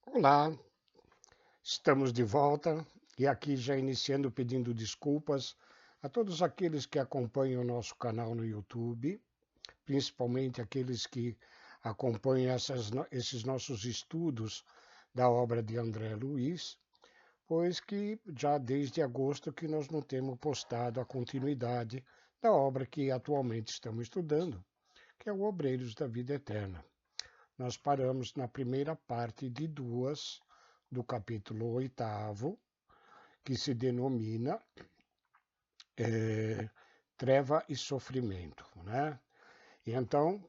Olá, estamos de volta e aqui já iniciando pedindo desculpas a todos aqueles que acompanham o nosso canal no YouTube, principalmente aqueles que acompanham esses nossos estudos da obra de André Luiz, pois que já desde agosto que nós não temos postado a continuidade da obra que atualmente estamos estudando, que é o Obreiros da Vida Eterna. Nós paramos na primeira parte de duas do capítulo 8, que se denomina eh, Treva e Sofrimento, né? E então,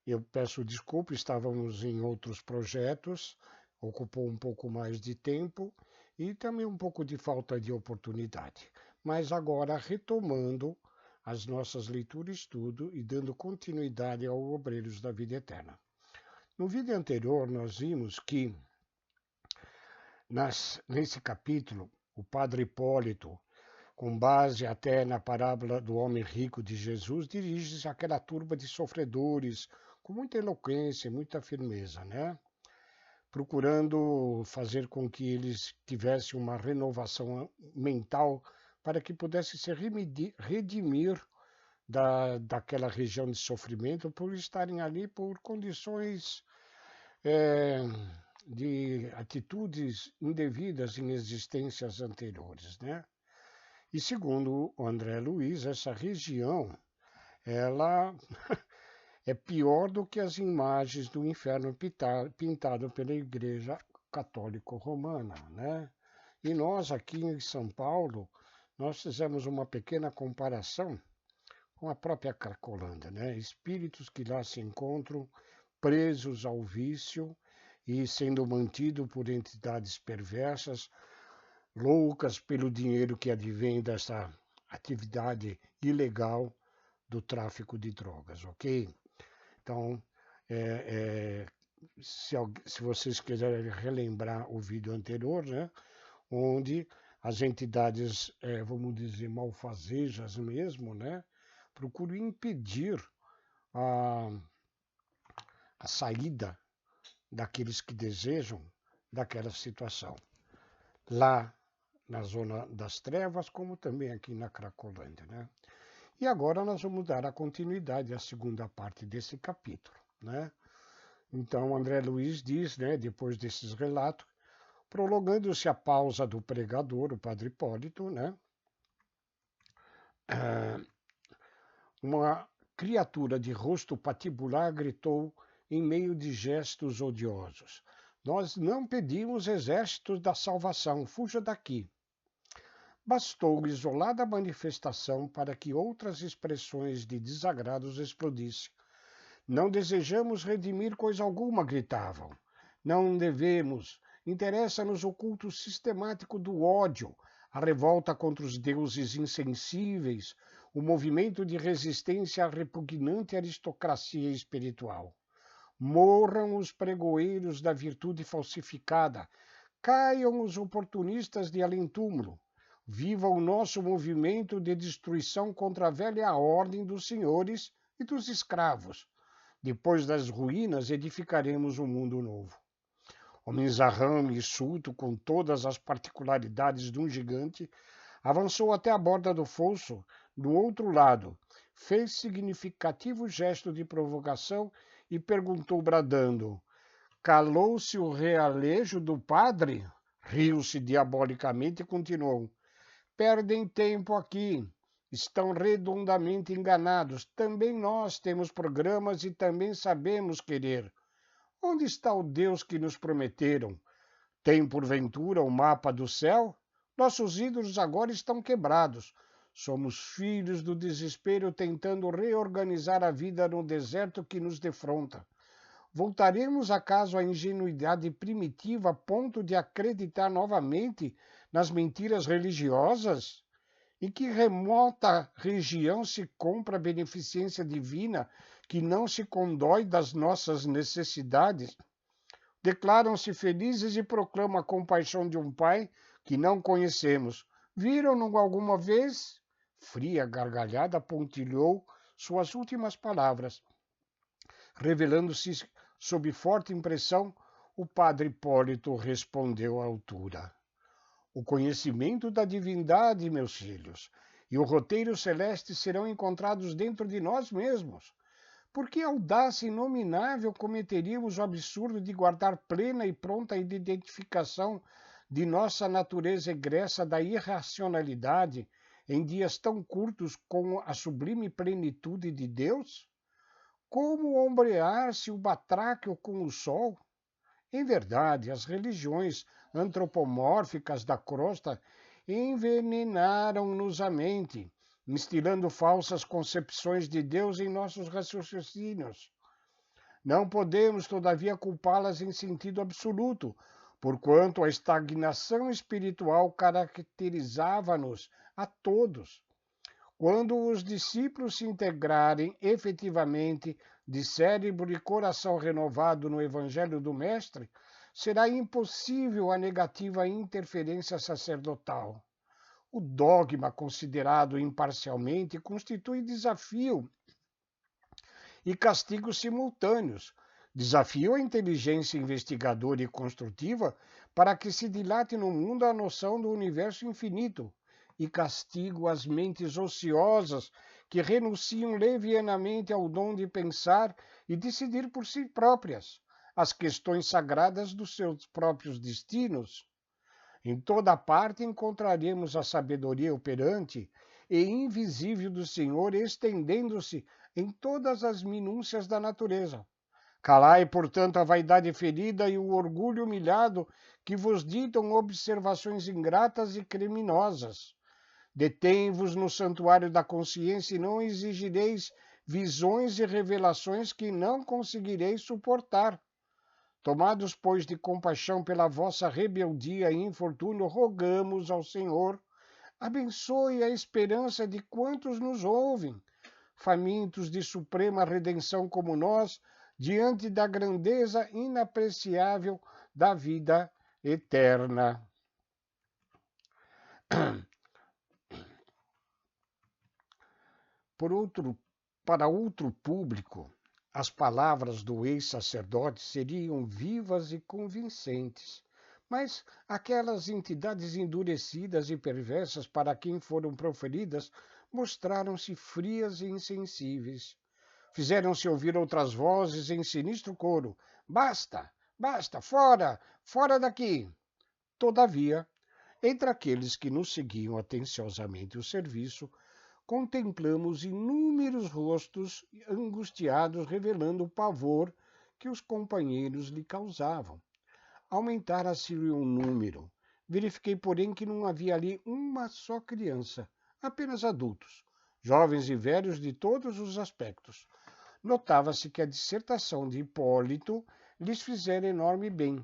eu peço desculpa, estávamos em outros projetos, ocupou um pouco mais de tempo e também um pouco de falta de oportunidade. Mas agora, retomando as nossas leituras e estudo e dando continuidade ao Obreiros da Vida Eterna. No vídeo anterior, nós vimos que nesse capítulo, o padre Hipólito, com base até na parábola do homem rico de Jesus, dirige-se àquela turba de sofredores com muita eloquência e muita firmeza, né? Procurando fazer com que eles tivessem uma renovação mental para que pudessem se redimir daquela região de sofrimento por estarem ali por condições é, de atitudes indevidas em existências anteriores, né? E segundo o André Luiz, essa região, ela é pior do que as imagens do inferno pintado pela Igreja Católica Romana, né? E nós aqui em São Paulo, nós fizemos uma pequena comparação com a própria Cracolândia, né? Espíritos que lá se encontram presos ao vício e sendo mantidos por entidades perversas, loucas pelo dinheiro que advém dessa atividade ilegal do tráfico de drogas, ok? Então, é, se vocês quiserem relembrar o vídeo anterior, né, onde as entidades, vamos dizer, malfazejas mesmo, né, procuram impedir a, a saída daqueles que desejam daquela situação. Lá na zona das trevas, como também aqui na Cracolândia, né? E agora nós vamos dar a continuidade à segunda parte desse capítulo, né? Então, André Luiz diz, né, depois desses relatos, prolongando-se a pausa do pregador, o padre Hipólito, né? Uma criatura de rosto patibular gritou em meio de gestos odiosos: Nós não pedimos exércitos da salvação, fuja daqui. Bastou isolada manifestação para que outras expressões de desagrados explodissem. Não desejamos redimir coisa alguma, gritavam. Não devemos. Interessa-nos o culto sistemático do ódio, a revolta contra os deuses insensíveis, o movimento de resistência à repugnante aristocracia espiritual. Morram os pregoeiros da virtude falsificada, caiam os oportunistas de além-túmulo. Viva o nosso movimento de destruição contra a velha ordem dos senhores e dos escravos. Depois das ruínas, edificaremos um mundo novo. O Mizarrame, insulto com todas as particularidades de um gigante, avançou até a borda do fosso, do outro lado, fez significativo gesto de provocação e perguntou bradando: Calou-se o realejo do padre? Riu-se diabolicamente e continuou: Perdem tempo aqui. Estão redondamente enganados. Também nós temos programas e também sabemos querer. Onde está o Deus que nos prometeram? Tem, porventura, o mapa do céu? Nossos ídolos agora estão quebrados. Somos filhos do desespero tentando reorganizar a vida no deserto que nos defronta. Voltaremos acaso à ingenuidade primitiva a ponto de acreditar novamente nas mentiras religiosas? Em que remota região se compra a beneficência divina que não se condói das nossas necessidades? Declaram-se felizes e proclamam a compaixão de um pai que não conhecemos. Viram-no alguma vez? Fria gargalhada pontilhou suas últimas palavras, revelando-se sob forte impressão O padre Hipólito respondeu à altura. O conhecimento da divindade, meus filhos, e o roteiro celeste serão encontrados dentro de nós mesmos. Por que audácia inominável cometeríamos o absurdo de guardar plena e pronta identificação de nossa natureza egressa da irracionalidade em dias tão curtos com a sublime plenitude de Deus? Como ombrear-se o batráquio com o sol? Em verdade, as religiões antropomórficas da crosta envenenaram-nos a mente, instilando falsas concepções de Deus em nossos raciocínios. Não podemos, todavia, culpá-las em sentido absoluto, porquanto a estagnação espiritual caracterizava-nos a todos. Quando os discípulos se integrarem efetivamente de cérebro e coração renovado no Evangelho do Mestre, será impossível a negativa interferência sacerdotal. O dogma considerado imparcialmente constitui desafio e castigo simultâneos. Desafio a inteligência investigadora e construtiva para que se dilate no mundo a noção do universo infinito, e castigo às mentes ociosas que renunciam levianamente ao dom de pensar e decidir por si próprias as questões sagradas dos seus próprios destinos. Em toda parte encontraremos a sabedoria operante e invisível do Senhor estendendo-se em todas as minúcias da natureza. Calai, portanto, a vaidade ferida e o orgulho humilhado que vos ditam observações ingratas e criminosas. Detém-vos no santuário da consciência e não exigireis visões e revelações que não conseguireis suportar. Tomados, pois, de compaixão pela vossa rebeldia e infortúnio, rogamos ao Senhor, abençoe a esperança de quantos nos ouvem, famintos de suprema redenção como nós, diante da grandeza inapreciável da vida eterna. Para outro público, as palavras do ex-sacerdote seriam vivas e convincentes, mas aquelas entidades endurecidas e perversas para quem foram proferidas mostraram-se frias e insensíveis. Fizeram-se ouvir outras vozes em sinistro coro: basta, basta, fora, fora daqui! Todavia, entre aqueles que nos seguiam atenciosamente o serviço, contemplamos inúmeros rostos angustiados revelando o pavor que os companheiros lhe causavam. Aumentara-se o número. Verifiquei, porém, que não havia ali uma só criança, apenas adultos, jovens e velhos de todos os aspectos. Notava-se que a dissertação de Hipólito lhes fizera enorme bem.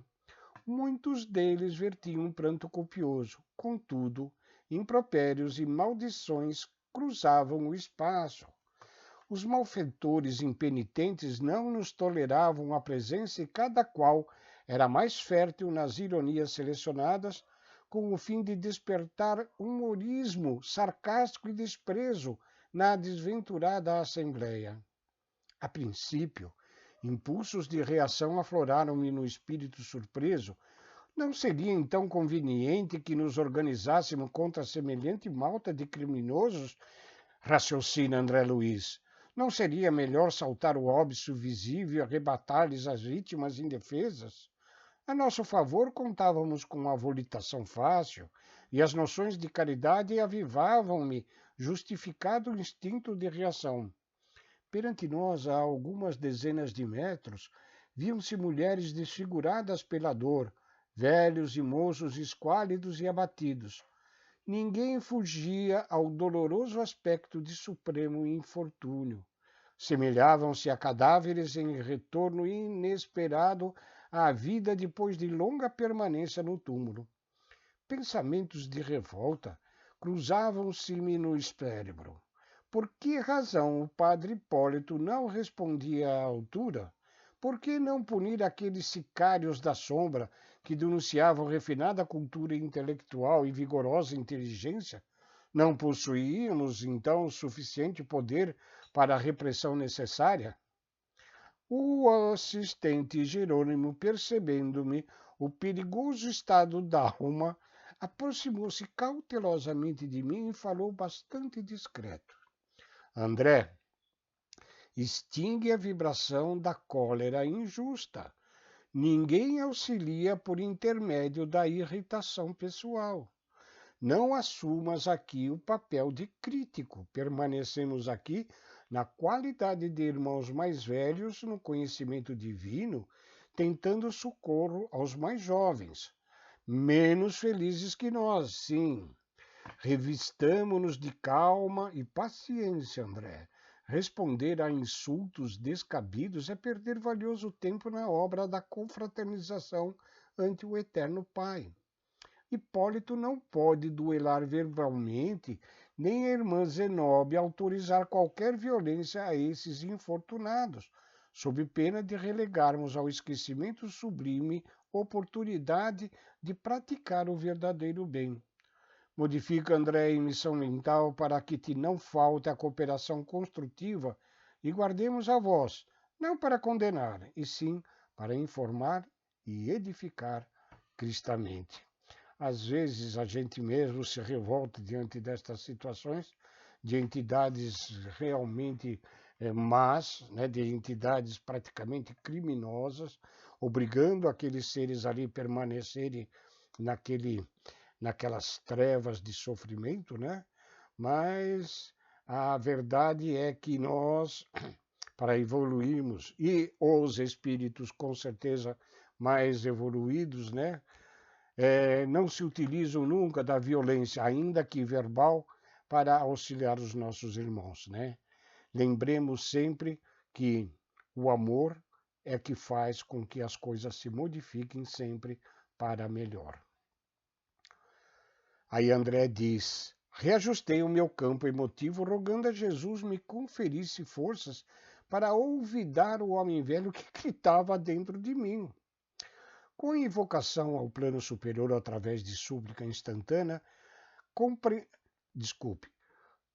Muitos deles vertiam um pranto copioso, contudo, impropérios e maldições cruzavam o espaço. Os malfeitores impenitentes não nos toleravam a presença e cada qual era mais fértil nas ironias selecionadas, com o fim de despertar humorismo sarcástico e desprezo na desventurada assembleia. A princípio, impulsos de reação afloraram-me no espírito surpreso. Não seria então conveniente que nos organizássemos contra semelhante malta de criminosos? Raciocina André Luiz. Não seria melhor saltar o óbito visível e arrebatar-lhes as vítimas indefesas? A nosso favor contávamos com a volitação fácil, e as noções de caridade avivavam-me justificado instinto de reação. Perante nós, a algumas dezenas de metros, viam-se mulheres desfiguradas pela dor, velhos e moços esquálidos e abatidos. Ninguém fugia ao doloroso aspecto de supremo infortúnio. Semelhavam-se a cadáveres em retorno inesperado à vida depois de longa permanência no túmulo. Pensamentos de revolta cruzavam-se-me no cérebro. Por que razão o padre Hipólito não respondia à altura? Por que não punir aqueles sicários da sombra que denunciavam refinada cultura intelectual e vigorosa inteligência? Não possuíamos, então, o suficiente poder para a repressão necessária? O assistente Jerônimo, percebendo-me o perigoso estado da alma, aproximou-se cautelosamente de mim e falou bastante discreto. André, extingue a vibração da cólera injusta. Ninguém auxilia por intermédio da irritação pessoal. Não assumas aqui o papel de crítico. Permanecemos aqui na qualidade de irmãos mais velhos no conhecimento divino, tentando socorro aos mais jovens, menos felizes que nós, sim. Revistamo-nos de calma e paciência, André. Responder a insultos descabidos é perder valioso tempo na obra da confraternização ante o Eterno Pai. Hipólito não pode duelar verbalmente, nem a irmã Zenóbia autorizar qualquer violência a esses infortunados, sob pena de relegarmos ao esquecimento sublime oportunidade de praticar o verdadeiro bem. Modifica, André, em missão mental para que te não falte a cooperação construtiva e guardemos a voz, não para condenar, e sim para informar e edificar cristamente. Às vezes a gente mesmo se revolta diante destas situações de entidades realmente más, né, de entidades praticamente criminosas, obrigando aqueles seres ali a permanecerem naquelas trevas de sofrimento, né? Mas a verdade é que nós, para evoluirmos, e os espíritos com certeza mais evoluídos, né? Não se utilizam nunca da violência, ainda que verbal, para auxiliar os nossos irmãos, né? Lembremos sempre que o amor é que faz com que as coisas se modifiquem sempre para melhor. Aí André diz: reajustei o meu campo emotivo, rogando a Jesus me conferisse forças para olvidar o homem velho que gritava dentro de mim. Com a invocação ao plano superior através de súplica instantânea, desculpe,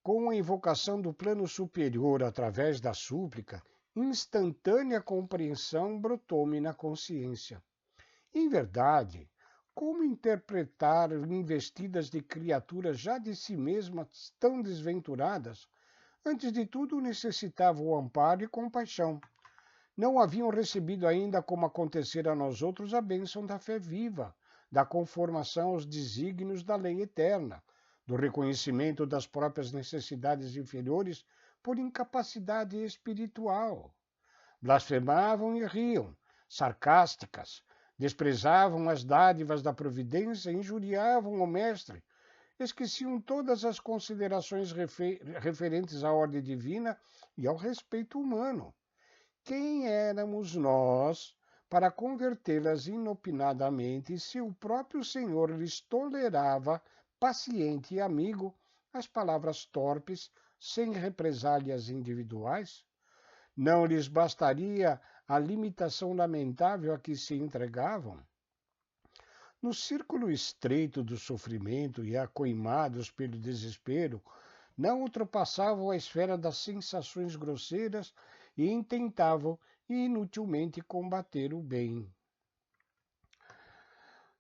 com a invocação do plano superior através da súplica, instantânea compreensão brotou-me na consciência. Em verdade, como interpretar investidas de criaturas já de si mesmas tão desventuradas? Antes de tudo, necessitavam o amparo e compaixão. Não haviam recebido ainda, como acontecer a nós outros, a bênção da fé viva, da conformação aos desígnios da lei eterna, do reconhecimento das próprias necessidades inferiores por incapacidade espiritual. Blasfemavam e riam, sarcásticas, desprezavam as dádivas da providência, injuriavam o mestre, esqueciam todas as considerações referentes à ordem divina e ao respeito humano. Quem éramos nós para convertê-las inopinadamente se o próprio Senhor lhes tolerava, paciente e amigo, as palavras torpes, sem represálias individuais? Não lhes bastaria a limitação lamentável a que se entregavam? No círculo estreito do sofrimento e acoimados pelo desespero, não ultrapassavam a esfera das sensações grosseiras e intentavam inutilmente combater o bem.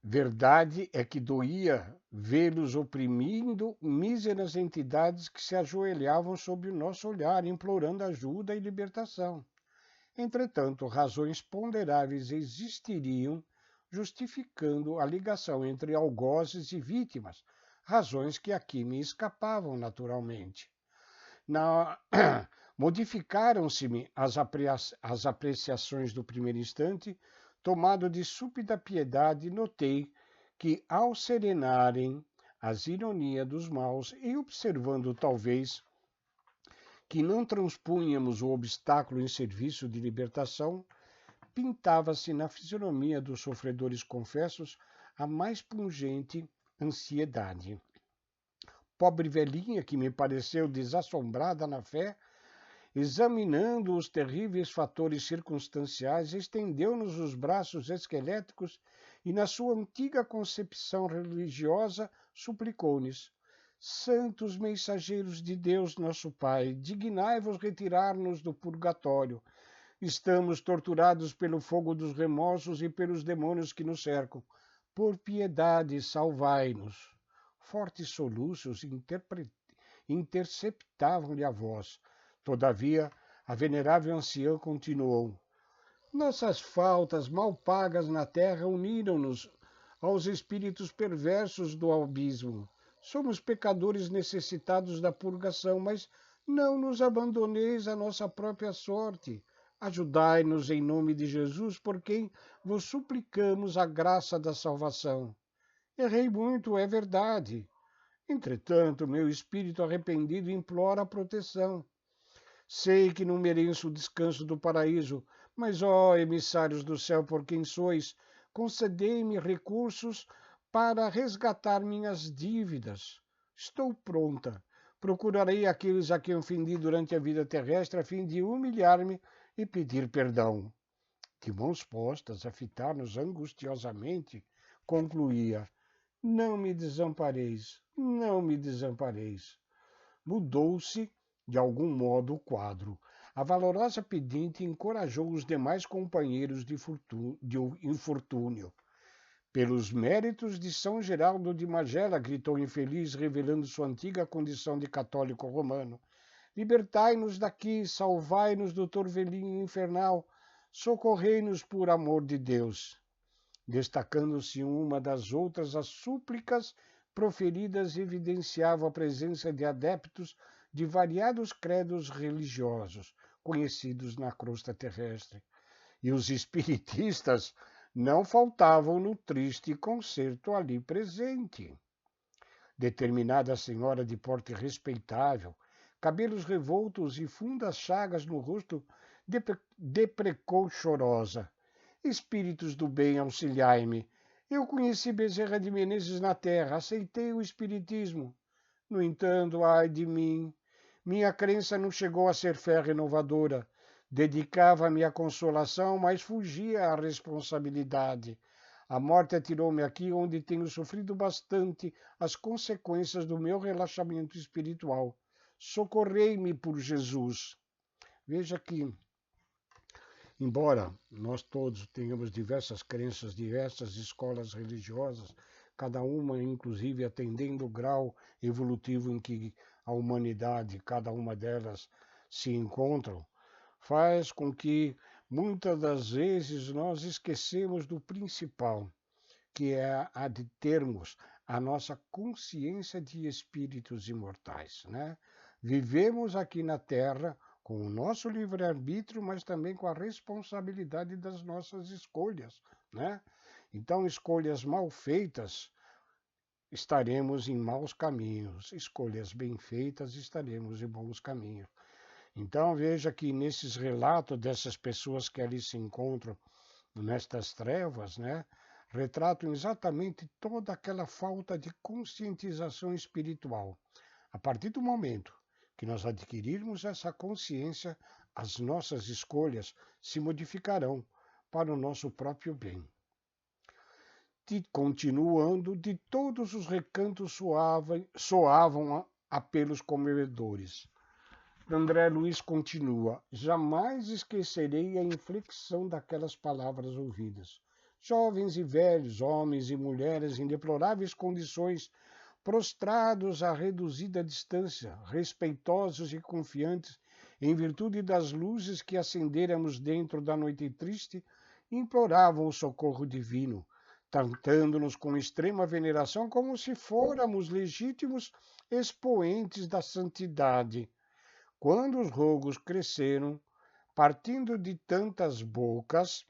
Verdade é que doía vê-los oprimindo míseras entidades que se ajoelhavam sob o nosso olhar, implorando ajuda e libertação. Entretanto, razões ponderáveis existiriam justificando a ligação entre algozes e vítimas, razões que aqui me escapavam naturalmente. Modificaram-se-me as apreciações do primeiro instante, tomado de súbita piedade, notei que, ao serenarem as ironias dos maus e observando talvez que não transpunhamos o obstáculo em serviço de libertação, pintava-se na fisionomia dos sofredores confessos a mais pungente ansiedade. Pobre velhinha, que me pareceu desassombrada na fé, examinando os terríveis fatores circunstanciais, estendeu-nos os braços esqueléticos e, na sua antiga concepção religiosa, suplicou-nos: Santos mensageiros de Deus, nosso Pai, dignai-vos retirar-nos do purgatório. Estamos torturados pelo fogo dos remorsos e pelos demônios que nos cercam. Por piedade, salvai-nos. Fortes soluços interceptavam-lhe a voz. Todavia, a venerável anciã continuou. Nossas faltas mal pagas na terra uniram-nos aos espíritos perversos do abismo. Somos pecadores necessitados da purgação, mas não nos abandoneis à nossa própria sorte. Ajudai-nos em nome de Jesus, por quem vos suplicamos a graça da salvação. Errei muito, é verdade. Entretanto, meu espírito arrependido implora a proteção. Sei que não mereço o descanso do paraíso, mas, ó emissários do céu, por quem sois, concedei-me recursos para resgatar minhas dívidas. Estou pronta. Procurarei aqueles a quem ofendi durante a vida terrestre, a fim de humilhar-me e pedir perdão. De mãos postas a fitar-nos angustiosamente, concluía: Não me desampareis, não me desampareis. Mudou-se, de algum modo, o quadro. A valorosa pedinte encorajou os demais companheiros de infortúnio. Pelos méritos de São Geraldo de Magela, gritou infeliz, revelando sua antiga condição de católico romano. Libertai-nos daqui, salvai-nos do torvelinho infernal, socorrei-nos por amor de Deus. Destacando-se uma das outras, as súplicas proferidas evidenciavam a presença de adeptos de variados credos religiosos, conhecidos na crosta terrestre. E os espiritistas não faltavam no triste concerto ali presente. Determinada senhora de porte respeitável, cabelos revoltos e fundas chagas no rosto, deprecou chorosa. Espíritos do bem, auxiliai-me. Eu conheci Bezerra de Menezes na terra, aceitei o espiritismo. No entanto, ai de mim, minha crença não chegou a ser fé renovadora. Dedicava-me à consolação, mas fugia à responsabilidade. A morte atirou-me aqui onde tenho sofrido bastante as consequências do meu relaxamento espiritual. Socorrei-me por Jesus. Veja que, embora nós todos tenhamos diversas crenças, diversas escolas religiosas, cada uma inclusive atendendo o grau evolutivo em que a humanidade, cada uma delas, se encontram, faz com que muitas das vezes nós esquecemos do principal, que é a de termos a nossa consciência de espíritos imortais, né? Vivemos aqui na Terra com o nosso livre-arbítrio, mas também com a responsabilidade das nossas escolhas, né? Então, escolhas mal feitas, estaremos em maus caminhos. Escolhas bem feitas, estaremos em bons caminhos. Então, veja que nesses relatos dessas pessoas que ali se encontram nestas trevas, né, retratam exatamente toda aquela falta de conscientização espiritual. A partir do momento que nós adquirirmos essa consciência, as nossas escolhas se modificarão para o nosso próprio bem. Continuando, de todos os recantos soavam apelos comovedores. André Luiz continua: jamais esquecerei a inflexão daquelas palavras ouvidas. Jovens e velhos, homens e mulheres em deploráveis condições, prostrados a reduzida distância, respeitosos e confiantes, em virtude das luzes que acendêramos dentro da noite triste, imploravam o socorro divino, tratando-nos com extrema veneração como se fôramos legítimos expoentes da santidade. Quando os rogos cresceram, partindo de tantas bocas,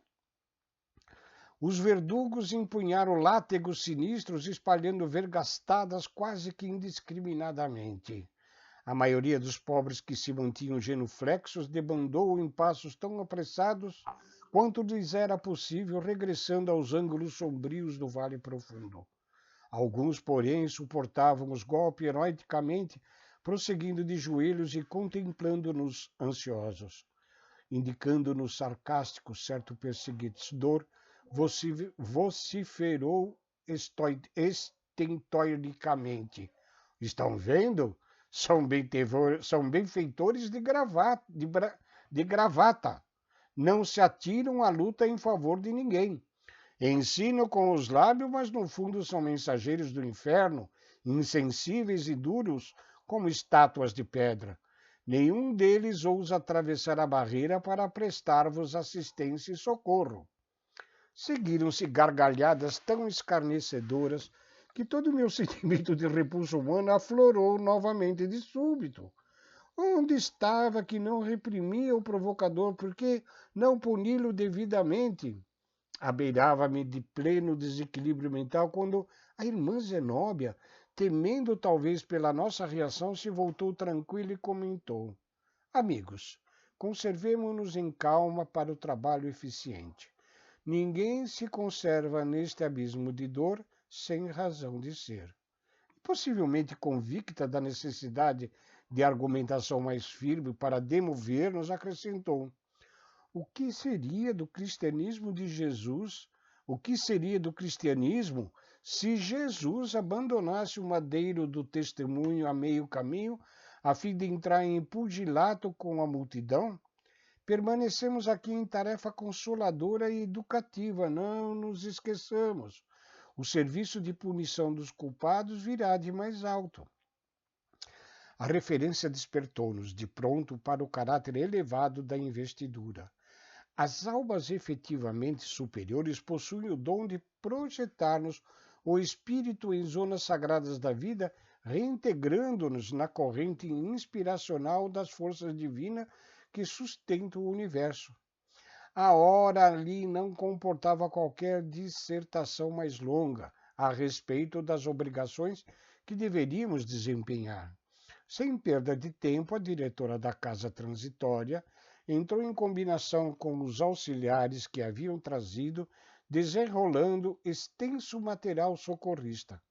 os verdugos empunharam látegos sinistros, espalhando vergastadas quase que indiscriminadamente. A maioria dos pobres que se mantinham genuflexos debandou em passos tão apressados quanto lhes era possível, regressando aos ângulos sombrios do vale profundo. Alguns, porém, suportavam os golpes heroicamente, prosseguindo de joelhos e contemplando-nos ansiosos. Indicando-nos sarcástico certo perseguidor, vociferou estentoricamente: estão vendo? São benfeitores de gravata. não se atiram à luta em favor de ninguém. Ensinam com os lábios, mas no fundo são mensageiros do inferno, insensíveis e duros como estátuas de pedra. Nenhum deles ousa atravessar a barreira para prestar-vos assistência e socorro. Seguiram-se gargalhadas tão escarnecedoras que todo o meu sentimento de repulsa humana aflorou novamente de súbito. Onde estava que não reprimia o provocador? Por que não puni-lo devidamente? Abeirava-me de pleno desequilíbrio mental quando a irmã Zenóbia, temendo talvez pela nossa reação, se voltou tranquila e comentou: Amigos, conservemo-nos em calma para o trabalho eficiente. Ninguém se conserva neste abismo de dor sem razão de ser. Possivelmente convicta da necessidade de argumentação mais firme para demover-nos, acrescentou: O que seria do cristianismo de Jesus? O que seria do cristianismo se Jesus abandonasse o madeiro do testemunho a meio caminho, a fim de entrar em pugilato com a multidão? Permanecemos aqui em tarefa consoladora e educativa, não nos esqueçamos. O serviço de punição dos culpados virá de mais alto. A referência despertou-nos de pronto para o caráter elevado da investidura. As almas efetivamente superiores possuem o dom de projetar-nos o espírito em zonas sagradas da vida, reintegrando-nos na corrente inspiracional das forças divinas que sustentam o universo. A hora ali não comportava qualquer dissertação mais longa a respeito das obrigações que deveríamos desempenhar. Sem perda de tempo, a diretora da casa transitória entrou em combinação com os auxiliares que haviam trazido, desenrolando extenso material socorrista.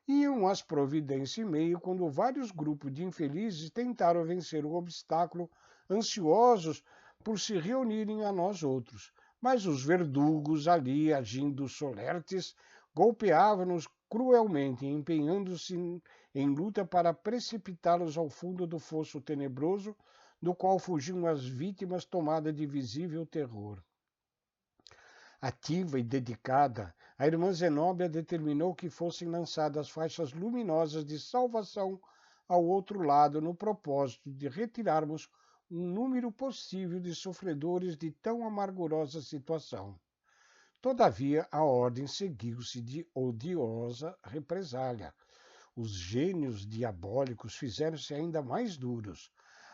Iam às providências e meio quando vários grupos de infelizes tentaram vencer o obstáculo, ansiosos por se reunirem a nós outros. Mas os verdugos ali, agindo solertes, golpeavam-nos cruelmente, empenhando-se em luta para precipitá-los ao fundo do fosso tenebroso, do qual fugiam as vítimas tomadas de visível terror. Ativa e dedicada, a irmã Zenóbia determinou que fossem lançadas faixas luminosas de salvação ao outro lado, no propósito de retirarmos um número possível de sofredores de tão amargurosa situação. Todavia, a ordem seguiu-se de odiosa represália. Os gênios diabólicos fizeram-se ainda mais duros.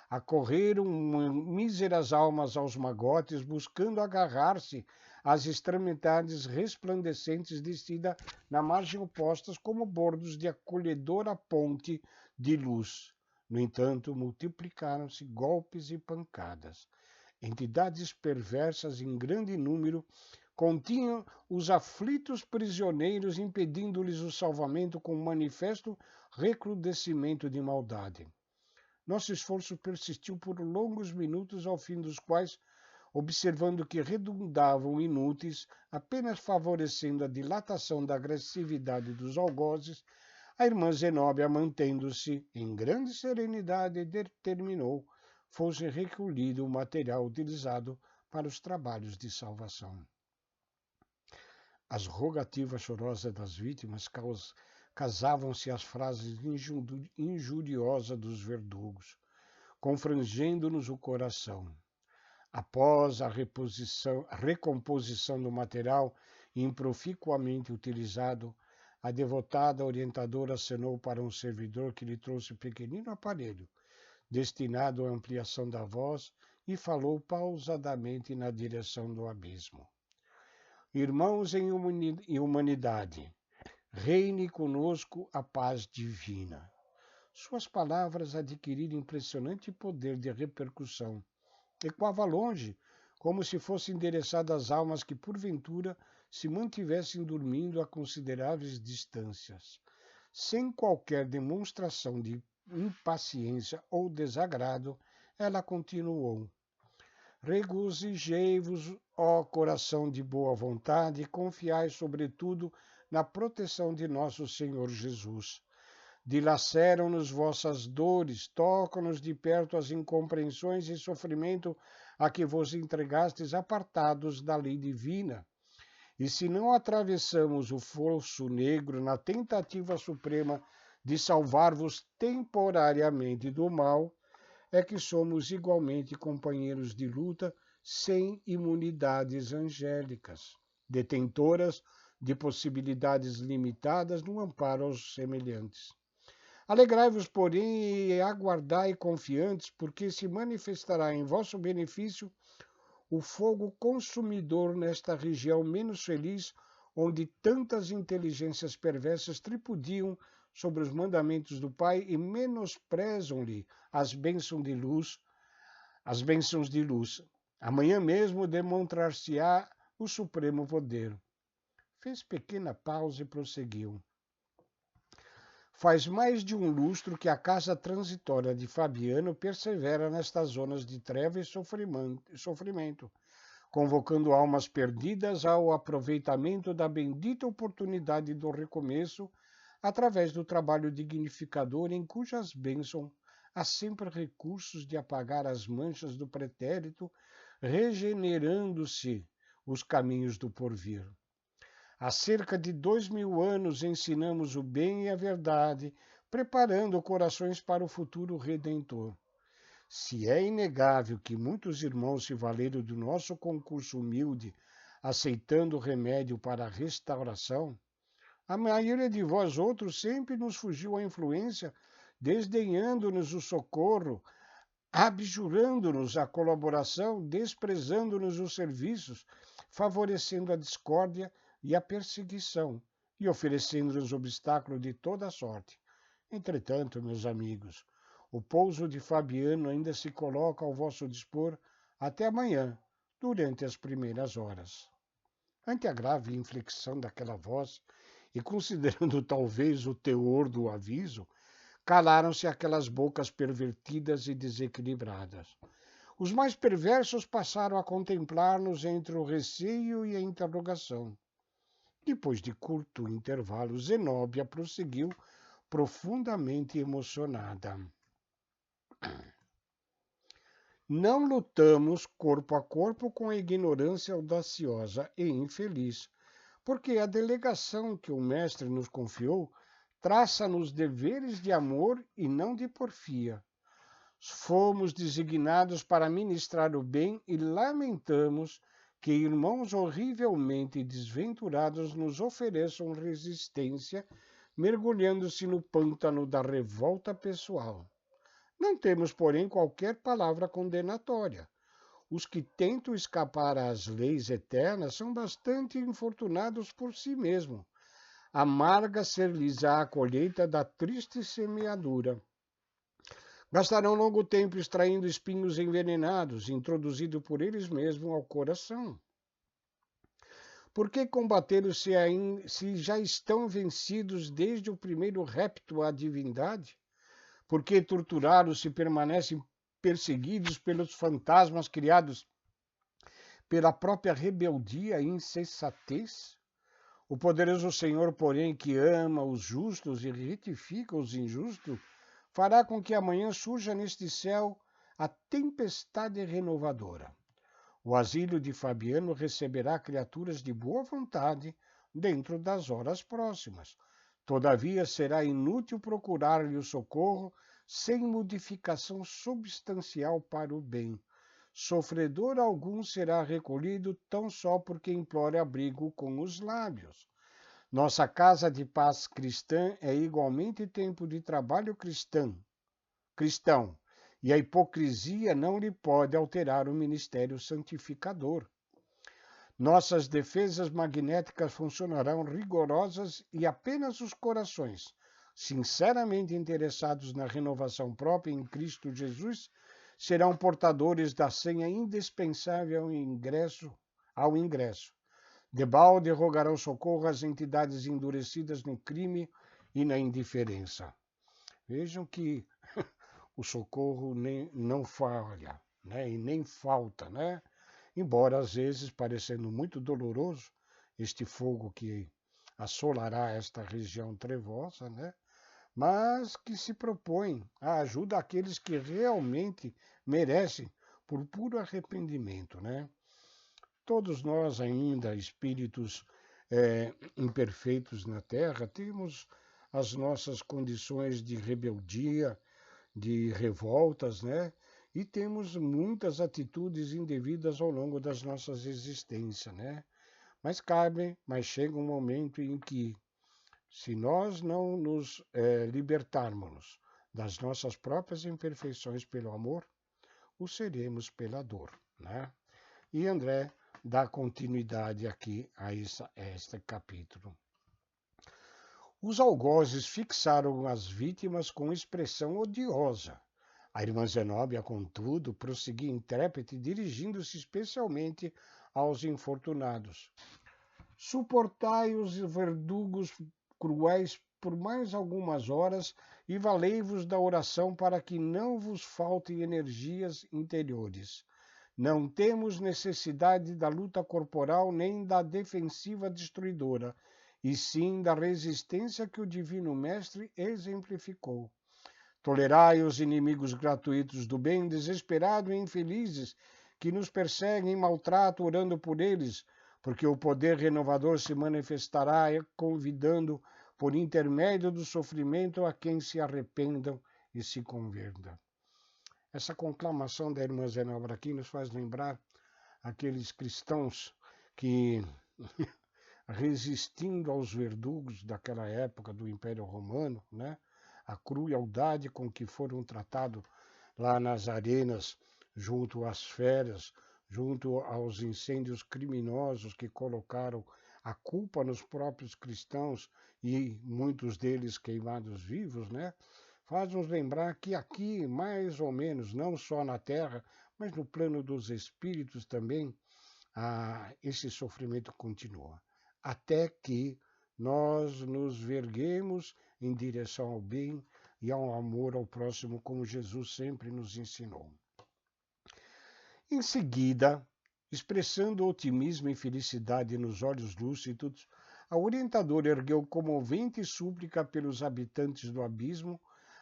Acorreram míseras almas aos magotes, buscando agarrar-se às extremidades resplandecentes descida na margem oposta como bordos de acolhedora ponte de luz. No entanto, multiplicaram-se golpes e pancadas. Entidades perversas em grande número continham os aflitos prisioneiros, impedindo-lhes o salvamento com um manifesto recrudescimento de maldade. Nosso esforço persistiu por longos minutos, ao fim dos quais, observando que redundavam inúteis, apenas favorecendo a dilatação da agressividade dos algozes, a irmã Zenóbia, mantendo-se em grande serenidade, determinou fosse recolhido o material utilizado para os trabalhos de salvação. As rogativas chorosas das vítimas casavam-se às frases injuriosas dos verdugos, confrangendo-nos o coração. Após a recomposição do material improficuamente utilizado, a devotada orientadora acenou para um servidor que lhe trouxe um pequenino aparelho, destinado à ampliação da voz, e falou pausadamente na direção do abismo. Irmãos em humanidade, reine conosco a paz divina. Suas palavras adquiriram impressionante poder de repercussão. Ecoava longe, como se fosse endereçada às almas que, porventura, se mantivessem dormindo a consideráveis distâncias. Sem qualquer demonstração de impaciência ou desagrado, ela continuou: Regozijei-vos, ó coração de boa vontade, e confiai sobretudo na proteção de nosso Senhor Jesus. Dilaceram-nos vossas dores, tocam-nos de perto as incompreensões e sofrimento a que vos entregastes apartados da lei divina. E se não atravessamos o fosso negro na tentativa suprema de salvar-vos temporariamente do mal, é que somos igualmente companheiros de luta sem imunidades angélicas, detentoras de possibilidades limitadas no amparo aos semelhantes. Alegrai-vos, porém, e aguardai confiantes, porque se manifestará em vosso benefício o fogo consumidor nesta região menos feliz, onde tantas inteligências perversas tripudiam sobre os mandamentos do Pai e menosprezam-lhe as bênçãos de luz, as bênçãos de luz. Amanhã mesmo demonstrar-se-á o supremo poder. Fez pequena pausa e prosseguiu. Faz mais de um lustro que a casa transitória de Fabiano persevera nestas zonas de treva e sofrimento, convocando almas perdidas ao aproveitamento da bendita oportunidade do recomeço, através do trabalho dignificador em cujas bênçãos há sempre recursos de apagar as manchas do pretérito, regenerando-se os caminhos do porvir. Há cerca de 2000 anos ensinamos o bem e a verdade, preparando corações para o futuro redentor. Se é inegável que muitos irmãos se valeram do nosso concurso humilde, aceitando o remédio para a restauração, a maioria de vós outros sempre nos fugiu à influência, desdenhando-nos o socorro, abjurando-nos a colaboração, desprezando-nos os serviços, favorecendo a discórdia e a perseguição, e oferecendo-nos obstáculos de toda sorte. Entretanto, meus amigos, o pouso de Fabiano ainda se coloca ao vosso dispor até amanhã, durante as primeiras horas. Ante a grave inflexão daquela voz, e considerando talvez o teor do aviso, calaram-se aquelas bocas pervertidas e desequilibradas. Os mais perversos passaram a contemplar-nos entre o receio e a interrogação. Depois de curto intervalo, Zenóbia prosseguiu, profundamente emocionada. Não lutamos corpo a corpo com a ignorância audaciosa e infeliz, porque a delegação que o Mestre nos confiou traça-nos deveres de amor e não de porfia. Fomos designados para ministrar o bem e lamentamos que irmãos horrivelmente desventurados nos ofereçam resistência, mergulhando-se no pântano da revolta pessoal. Não temos, porém, qualquer palavra condenatória. Os que tentam escapar às leis eternas são bastante infortunados por si mesmos. Amarga ser-lhes-á a colheita da triste semeadura. Gastarão longo tempo extraindo espinhos envenenados, introduzidos por eles mesmos ao coração. Por que combatê-los se já estão vencidos desde o primeiro repto à divindade? Por que torturá-los se permanecem perseguidos pelos fantasmas criados pela própria rebeldia e insensatez? O poderoso Senhor, porém, que ama os justos e retifica os injustos, fará com que amanhã surja neste céu a tempestade renovadora. O asilo de Fabiano receberá criaturas de boa vontade dentro das horas próximas. Todavia, será inútil procurar-lhe o socorro sem modificação substancial para o bem. Sofredor algum será recolhido tão só porque implore abrigo com os lábios. Nossa casa de paz cristã é igualmente tempo de trabalho cristão, e a hipocrisia não lhe pode alterar o ministério santificador. Nossas defesas magnéticas funcionarão rigorosas e apenas os corações, sinceramente interessados na renovação própria em Cristo Jesus, serão portadores da senha indispensável ao ingresso. Debalde rogarão socorro às entidades endurecidas no crime e na indiferença. Vejam que o socorro não falha, né? E nem falta, né? Embora às vezes parecendo muito doloroso este fogo que assolará esta região trevosa, né? Mas que se propõe a ajuda àqueles que realmente merecem, por puro arrependimento, né? Todos nós ainda, espíritos imperfeitos na Terra, temos as nossas condições de rebeldia, de revoltas, né? E temos muitas atitudes indevidas ao longo das nossas existências, né? Mas chega um momento em que, se nós não nos libertarmos das nossas próprias imperfeições pelo amor, o seremos pela dor, né? E André dá continuidade aqui a este capítulo. Os algozes fixaram as vítimas com expressão odiosa. A irmã Zenóbia, contudo, prosseguia intrépida, dirigindo-se especialmente aos infortunados. Suportai os verdugos cruéis por mais algumas horas e valei-vos da oração para que não vos faltem energias interiores. Não temos necessidade da luta corporal nem da defensiva destruidora, e sim da resistência que o Divino Mestre exemplificou. Tolerai os inimigos gratuitos do bem, desesperados e infelizes, que nos perseguem e maltratam, orando por eles, porque o poder renovador se manifestará convidando, por intermédio do sofrimento, a quem se arrependam e se convertam. Essa conclamação da irmã Zenobra aqui nos faz lembrar aqueles cristãos que, resistindo aos verdugos daquela época do Império Romano, né, a crueldade com que foram tratados lá nas arenas, junto às feras, junto aos incêndios criminosos que colocaram a culpa nos próprios cristãos e muitos deles queimados vivos, né? Faz-nos lembrar que aqui, mais ou menos, não só na Terra, mas no plano dos espíritos também, esse sofrimento continua. Até que nós nos verguemos em direção ao bem e ao amor ao próximo, como Jesus sempre nos ensinou. Em seguida, expressando otimismo e felicidade nos olhos lúcidos, a orientadora ergueu comovente súplica pelos habitantes do abismo,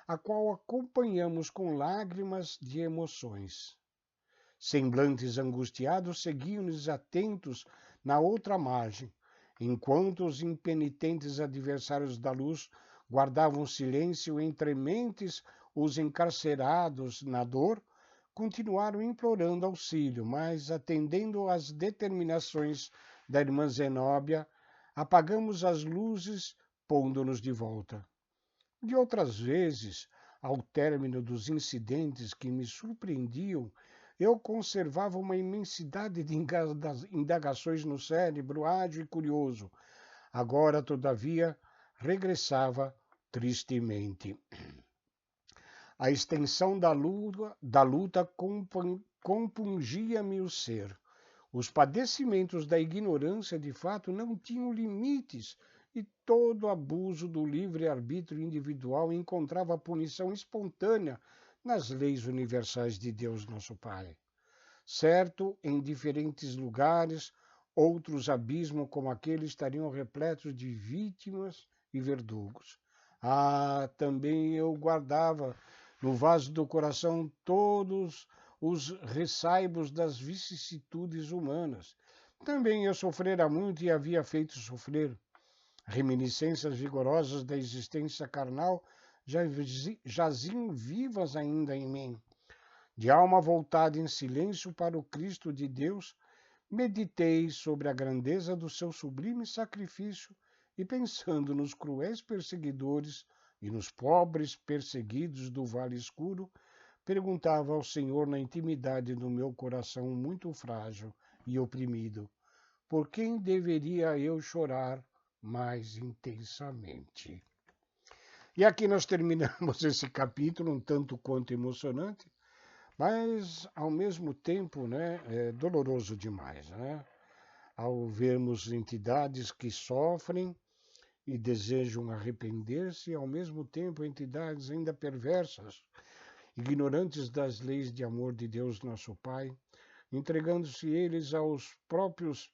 a qual acompanhamos com lágrimas de emoções. Semblantes angustiados seguiam-nos atentos na outra margem, enquanto os impenitentes adversários da luz guardavam silêncio entre mentes os encarcerados na dor, continuaram implorando auxílio, mas, atendendo às determinações da irmã Zenóbia, apagamos as luzes, pondo-nos de volta. De outras vezes, ao término dos incidentes que me surpreendiam, eu conservava uma imensidade de indagações no cérebro, ágil e curioso. Agora, todavia, regressava tristemente. A extensão da luta compungia-me o ser. Os padecimentos da ignorância, de fato, não tinham limites, e todo abuso do livre-arbítrio individual encontrava punição espontânea nas leis universais de Deus, nosso Pai. Certo, em diferentes lugares, outros abismos como aquele estariam repletos de vítimas e verdugos. Também eu guardava no vaso do coração todos os ressaibos das vicissitudes humanas. Também eu sofrera muito e havia feito sofrer. Reminiscências vigorosas da existência carnal jaziam vivas ainda em mim. De alma voltada em silêncio para o Cristo de Deus, meditei sobre a grandeza do seu sublime sacrifício e, pensando nos cruéis perseguidores e nos pobres perseguidos do Vale Escuro, perguntava ao Senhor na intimidade do meu coração muito frágil e oprimido: por quem deveria eu chorar mais intensamente? E aqui nós terminamos esse capítulo um tanto quanto emocionante, mas ao mesmo tempo, né, doloroso demais, né? Ao vermos entidades que sofrem e desejam arrepender-se, e ao mesmo tempo entidades ainda perversas, ignorantes das leis de amor de Deus nosso Pai, entregando-se eles aos próprios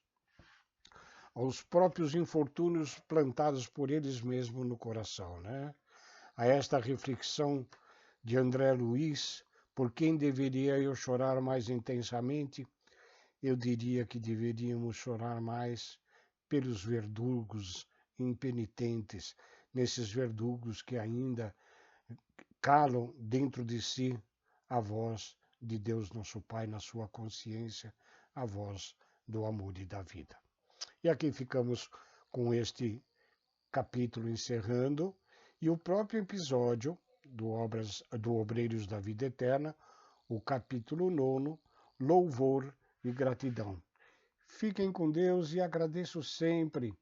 infortúnios plantados por eles mesmos no coração, né? A esta reflexão de André Luiz, Por quem deveria eu chorar mais intensamente? Eu diria que deveríamos chorar mais pelos verdugos impenitentes, nesses verdugos que ainda calam dentro de si a voz de Deus nosso Pai na sua consciência, a voz do amor e da vida. E aqui ficamos com este capítulo encerrando e o próprio episódio do Obreiros da Vida Eterna, o capítulo 9, Louvor e Gratidão. Fiquem com Deus e agradeço sempre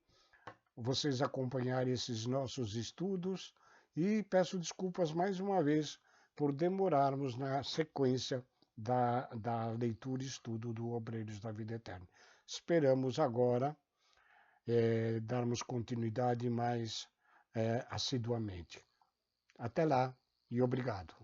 vocês acompanharem esses nossos estudos e peço desculpas mais uma vez por demorarmos na sequência da leitura e estudo do Obreiros da Vida Eterna. Esperamos agora darmos continuidade mais assiduamente. Até lá e obrigado.